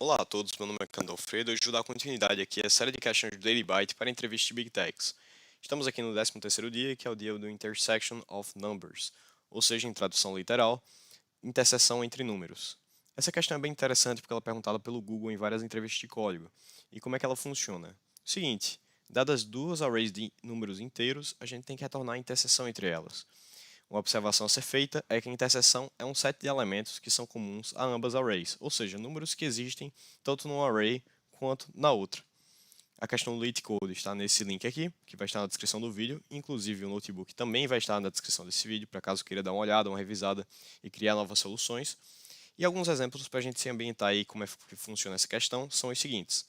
Olá a todos, meu nome é Cando Alfredo e hoje vou dar continuidade aqui à série de questões do Daily Byte para entrevista de Big Techs. Estamos aqui no 13º dia, que é o dia do Intersection of Numbers, ou seja, em tradução literal, interseção entre números. Essa questão é bem interessante porque ela é perguntada pelo Google em várias entrevistas de código. E como é que ela funciona? Seguinte, dadas duas arrays de números inteiros, a gente tem que retornar a interseção entre elas. Uma observação a ser feita é que a interseção é um set de elementos que são comuns a ambas arrays, ou seja, números que existem tanto num array quanto na outra. A questão do LeetCode está nesse link aqui, que vai estar na descrição do vídeo, inclusive o notebook também vai estar na descrição desse vídeo, para caso queira dar uma olhada, uma revisada e criar novas soluções. E alguns exemplos para a gente se ambientar aí como é que funciona essa questão são os seguintes.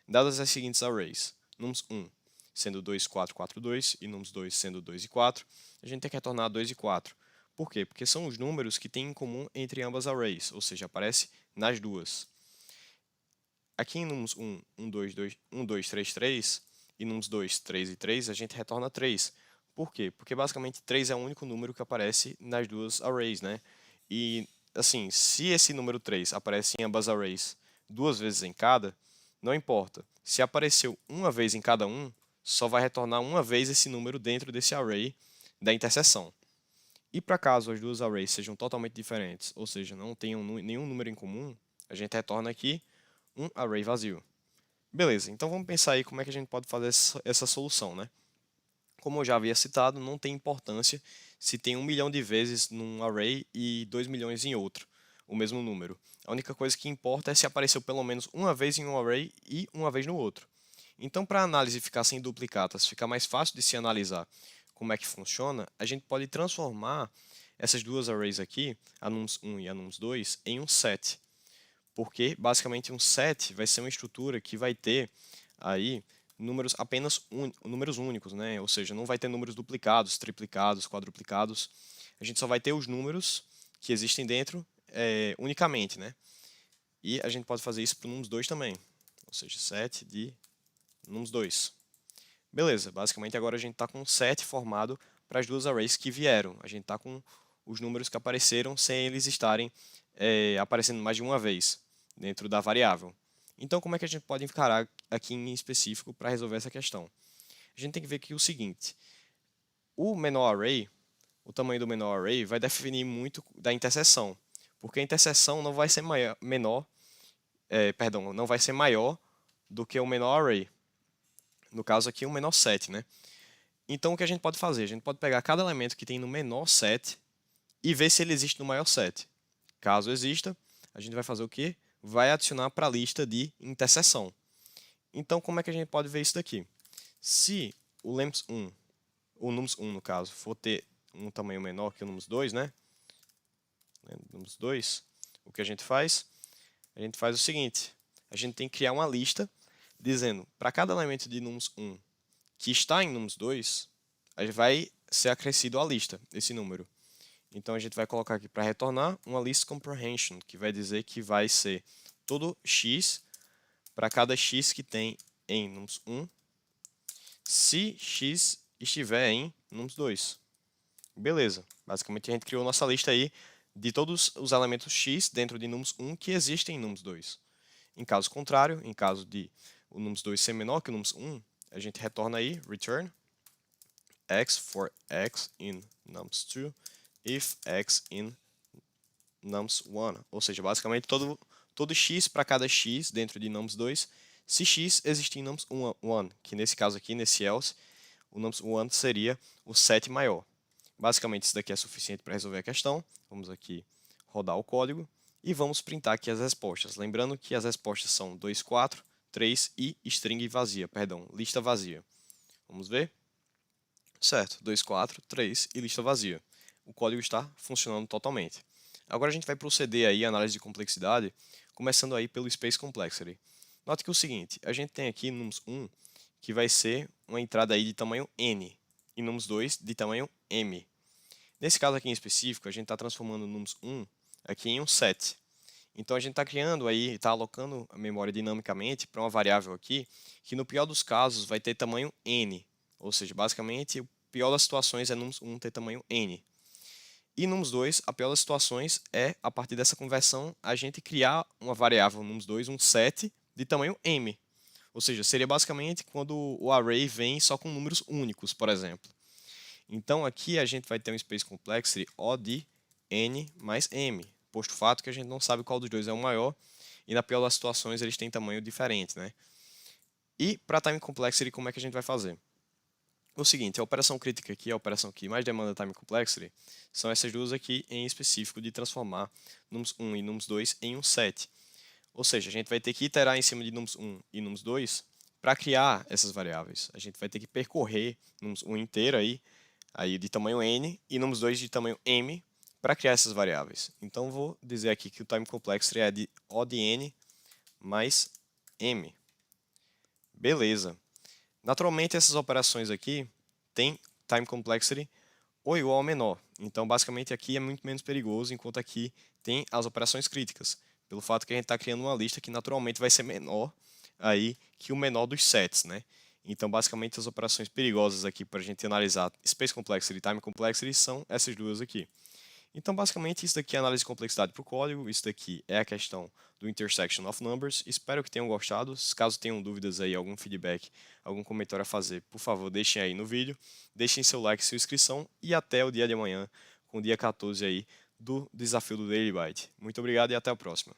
Dadas as seguintes arrays, nums1 sendo 2, 4, 4, 2 e nums2 sendo 2 e 4, a gente tem que retornar 2 e 4. Por quê? Porque são os números que têm em comum entre ambas arrays, ou seja, aparece nas duas. Aqui em nums1, 1, 2, 3, 3 e nums2, 3 e 3, a gente retorna 3. Por quê? Porque basicamente 3 é o único número que aparece nas duas arrays, né? E assim, se esse número 3 aparece em ambas arrays duas vezes em cada, não importa. Se apareceu uma vez em cada um, só vai retornar uma vez esse número dentro desse array da interseção. E para caso as duas arrays sejam totalmente diferentes, ou seja, não tenham nenhum número em comum, a gente retorna aqui um array vazio. Beleza, então vamos pensar aí como é que a gente pode fazer essa solução, né? Como eu já havia citado, não tem importância se tem 1 milhão de vezes num array e 2 milhões em outro, o mesmo número. A única coisa que importa é se apareceu pelo menos uma vez em um array e uma vez no outro. Então, para a análise ficar sem duplicatas, ficar mais fácil de se analisar como é que funciona, a gente pode transformar essas duas arrays aqui, a nums1 e a nums2, em um set. Porque, basicamente, um set vai ser uma estrutura que vai ter aí números apenas números únicos, né? Ou seja, não vai ter números duplicados, triplicados, quadruplicados. A gente só vai ter os números que existem dentro unicamente, né? E a gente pode fazer isso para o nums2 também. Ou seja, set de nums2. Beleza, basicamente agora a gente está com um set formado para as duas arrays que vieram. A gente está com os números que apareceram sem eles estarem aparecendo mais de uma vez dentro da variável. Então, como é que a gente pode encarar aqui em específico para resolver essa questão? A gente tem que ver aqui o seguinte. O menor array, o tamanho do menor array, vai definir muito da interseção. Porque a interseção não vai ser não vai ser maior do que o menor array. No caso aqui, o menor set, né? Então, o que a gente pode fazer? A gente pode pegar cada elemento que tem no menor set e ver se ele existe no maior set. Caso exista, a gente vai fazer o quê? Vai adicionar para a lista de interseção. Então, como é que a gente pode ver isso daqui? Se o nums1, no caso, for ter um tamanho menor que o nums2, né? Nums2, o que a gente faz? A gente faz o seguinte, a gente tem que criar uma lista dizendo, para cada elemento de nums1 que está em nums2, vai ser acrescido à lista, esse número. Então a gente vai colocar aqui para retornar uma list comprehension, que vai dizer que vai ser todo x para cada x que tem em nums1, se x estiver em nums2. Beleza, basicamente a gente criou nossa lista aí de todos os elementos x dentro de nums1 que existem em nums2. Em caso contrário, em caso de o nums2 ser menor que o nums1, a gente retorna aí return x for x in nums2 if x in nums1, ou seja, basicamente todo x para cada x dentro de nums2, se x existir em nums1, que nesse caso aqui, nesse else, o nums1 seria o set maior. Basicamente isso daqui é suficiente para resolver a questão. Vamos aqui rodar o código e vamos printar aqui as respostas. Lembrando que as respostas são 2, 4, 3 e string vazia, perdão, lista vazia. Vamos ver? Certo, 2, 4, 3 e lista vazia. O código está funcionando totalmente. Agora a gente vai proceder aí à análise de complexidade, começando aí pelo Space Complexity. Note que é o seguinte, a gente tem aqui nums1 que vai ser uma entrada aí de tamanho n e nums2 de tamanho m. Nesse caso aqui em específico, a gente está transformando o nums1 aqui em um set. Então a gente está criando aí, está alocando a memória dinamicamente para uma variável aqui, que no pior dos casos vai ter tamanho n. Ou seja, basicamente, o pior das situações é nums1 ter tamanho n. E nums2, a pior das situações é, a partir dessa conversão, a gente criar uma variável nums2, um set de tamanho m. Ou seja, seria basicamente quando o array vem só com números únicos, por exemplo. Então aqui a gente vai ter um space complexity O de n mais m, posto o fato que a gente não sabe qual dos dois é o maior, e na pior das situações eles têm tamanho diferente, né? E para time complexity, como é que a gente vai fazer? O seguinte, a operação crítica aqui, a operação que mais demanda time complexity, são essas duas aqui em específico de transformar nums1 e nums2 em um set. Ou seja, a gente vai ter que iterar em cima de nums1 e nums2 para criar essas variáveis. A gente vai ter que percorrer nums1 inteiro aí de tamanho n e nums2 de tamanho m para criar essas variáveis. Então vou dizer aqui que o time complexity é de O de n mais m. Beleza. Naturalmente, essas operações aqui têm time complexity ou igual ou menor. Então, basicamente, aqui é muito menos perigoso, enquanto aqui tem as operações críticas, pelo fato que a gente está criando uma lista que naturalmente vai ser menor aí que o menor dos sets, né? Então, basicamente, as operações perigosas aqui para a gente analisar space complexity e time complexity são essas duas aqui. Então, basicamente, isso daqui é análise de complexidade para o código, isso daqui é a questão do intersection of numbers. Espero que tenham gostado. Caso tenham dúvidas aí, algum feedback, algum comentário a fazer, por favor, deixem aí no vídeo. Deixem seu like, sua inscrição e até o dia de amanhã, com o dia 14 aí do desafio do Daily Byte. Muito obrigado e até a próxima.